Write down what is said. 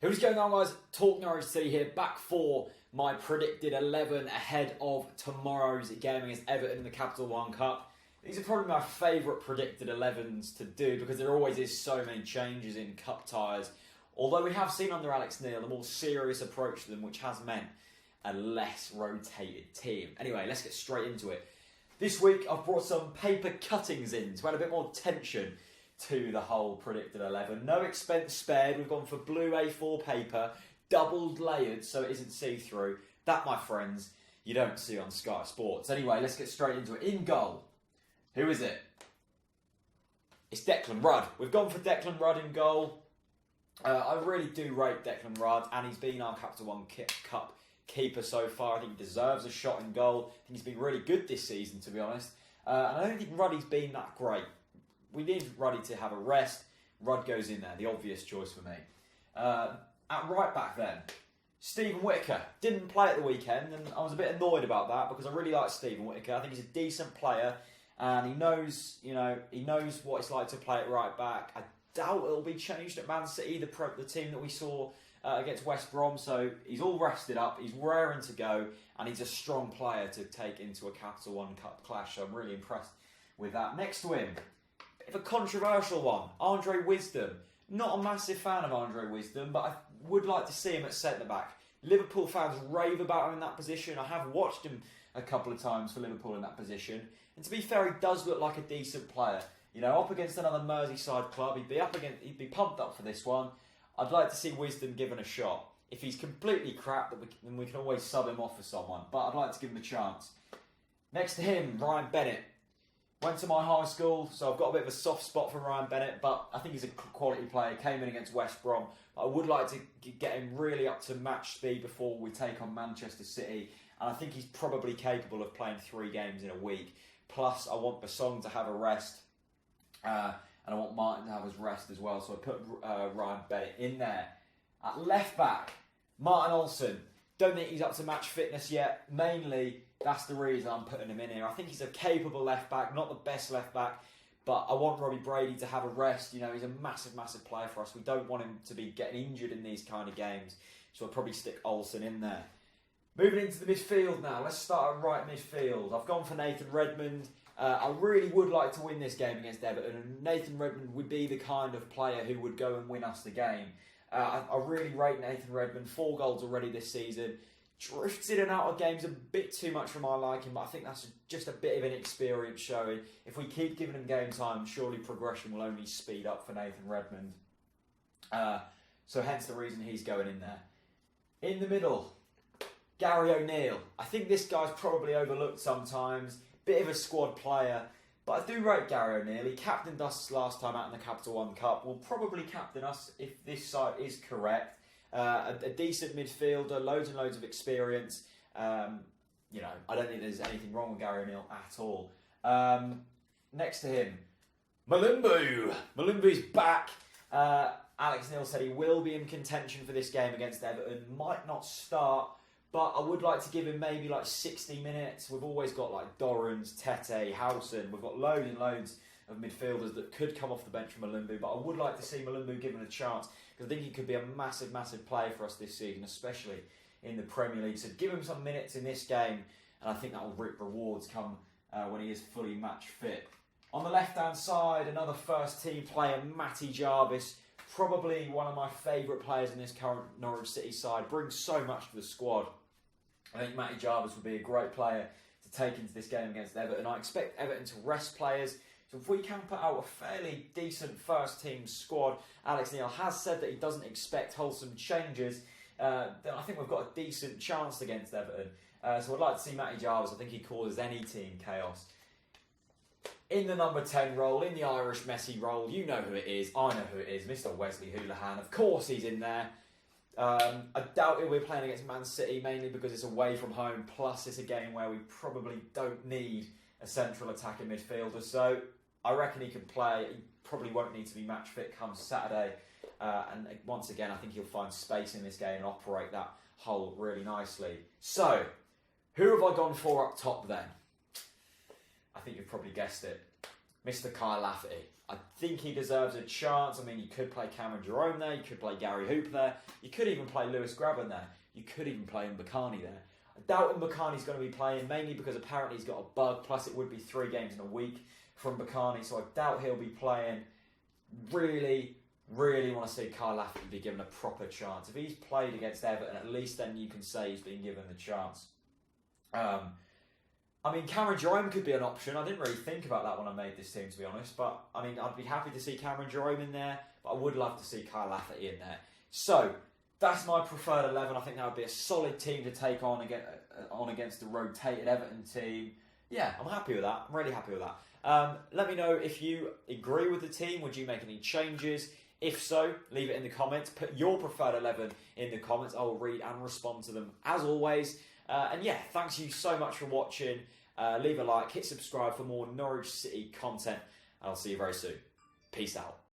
Who's going on, guys? Talk Norwich City here, back for my predicted 11 ahead of tomorrow's game against Everton in the Capital One Cup. These are probably my favourite predicted 11s to do because there always is so many changes in cup ties. Although we have seen under Alex Neil a more serious approach to them, which has meant a less rotated team. Anyway, let's get straight into it. This week I've brought some paper cuttings in to add a bit more tension to the whole predicted 11. No expense spared. We've gone for blue A4 paper, doubled layered so it isn't see-through. That, my friends, you don't see on Sky Sports. Anyway, let's get straight into it. In goal, who is it? It's Declan Rudd. We've gone for Declan Rudd in goal. I really do rate Declan Rudd, and he's been our Capital One Cup keeper so far. I think he deserves a shot in goal. I think he's been really good this season, to be honest. And I don't think Ruddy's been that great. We need Ruddy to have a rest. Rudd goes in there, the obvious choice for me. At right back then, Stephen Whittaker didn't play at the weekend, and I was a bit annoyed about that because I really like Stephen Whittaker. I think he's a decent player, and he knows what it's like to play at right back. I doubt it'll be changed at Man City, the team that we saw against West Brom. So he's all rested up, he's raring to go, and he's a strong player to take into a Capital One Cup clash. So I'm really impressed with that. Next to him, bit of a controversial one, Andre Wisdom. Not a massive fan of Andre Wisdom, but I would like to see him at centre-back. Liverpool fans rave about him in that position. I have watched him a couple of times for Liverpool in that position. And to be fair, he does look like a decent player. You know, up against another Merseyside club, he'd be pumped up for this one. I'd like to see Wisdom given a shot. If he's completely crap, then we can always sub him off for someone. But I'd like to give him a chance. Next to him, Ryan Bennett. Went to my high school, so I've got a bit of a soft spot for Ryan Bennett, but I think he's a quality player. Came in against West Brom. I would like to get him really up to match speed before we take on Manchester City, and I think he's probably capable of playing 3 games in a week. Plus, I want Basong to have a rest, and I want Martin to have his rest as well, so I put Ryan Bennett in there. At left back, Martin Olsen. Don't think he's up to match fitness yet. Mainly, that's the reason I'm putting him in here. I think he's a capable left back, not the best left back, but I want Robbie Brady to have a rest. You know, he's a massive, massive player for us. We don't want him to be getting injured in these kind of games, so I'll probably stick Olsen in there. Moving into the midfield now. Let's start at right midfield. I've gone for Nathan Redmond. I really would like to win this game against Everton, and Nathan Redmond would be the kind of player who would go and win us the game. I really rate Nathan Redmond. 4 goals already this season. Drifts in and out of games a bit too much for my liking, but I think that's just a bit of an experience showing. If we keep giving him game time, surely progression will only speed up for Nathan Redmond. So hence the reason he's going in there. In the middle, Gary O'Neill. I think this guy's probably overlooked sometimes. Bit of a squad player. But I do rate Gary O'Neill. He captained us last time out in the Capital One Cup. Will probably captain us if this side is correct. A decent midfielder, loads and loads of experience. I don't think there's anything wrong with Gary O'Neill at all. Next to him, Malumbu. Malumbu's back. Alex Neil said he will be in contention for this game against Everton. Might not start, but I would like to give him maybe like 60 minutes. We've always got like Dorrans, Tete, Howson. We've got loads and loads of midfielders that could come off the bench from Malumbu, but I would like to see Malumbu given a chance because I think he could be a massive, massive player for us this season, especially in the Premier League. So give him some minutes in this game, and I think that will reap rewards come when he is fully match fit. On the left-hand side, another first-team player, Matty Jarvis, probably one of my favourite players in this current Norwich City side, brings so much to the squad. I think Matty Jarvis would be a great player to take into this game against Everton. I expect Everton to rest players. So if we can put out a fairly decent first-team squad, Alex Neil has said that he doesn't expect wholesome changes, then I think we've got a decent chance against Everton. So I'd like to see Matty Jarvis. I think he causes any team chaos. In the number 10 role, in the Irish Messi role, you know who it is. I know who it is, Mr. Wesley Hoolahan. Of course he's in there. I doubt it we're playing against Man City, mainly because it's away from home, plus it's a game where we probably don't need a central attacking midfielder. So I reckon he can play. He probably won't need to be match fit come Saturday. And once again, I think he'll find space in this game and operate that hole really nicely. So, who have I gone for up top then? I think you've probably guessed it. Mr. Kyle Lafferty. I think he deserves a chance. I mean, you could play Cameron Jerome there, you could play Gary Hoop there, you could even play Lewis Grabban there, you could even play Mbakani there. I doubt Mbakani's going to be playing, mainly because apparently he's got a bug, plus it would be 3 games in a week from Mbakani, so I doubt he'll be playing. Really want to see Kyle Lafferty be given a proper chance. If he's played against Everton, at least then you can say he's been given the chance. I mean, Cameron Jerome could be an option. I didn't really think about that when I made this team, to be honest. But, I mean, I'd be happy to see Cameron Jerome in there. But I would love to see Kyle Lafferty in there. So, that's my preferred 11. I think that would be a solid team to take on against the rotated Everton team. Yeah, I'm happy with that. I'm really happy with that. Let me know if you agree with the team. Would you make any changes? If so, leave it in the comments. Put your preferred 11 in the comments. I will read and respond to them as always. And yeah, thanks you so much for watching. Leave a like, hit subscribe for more Norwich City content. And I'll see you very soon. Peace out.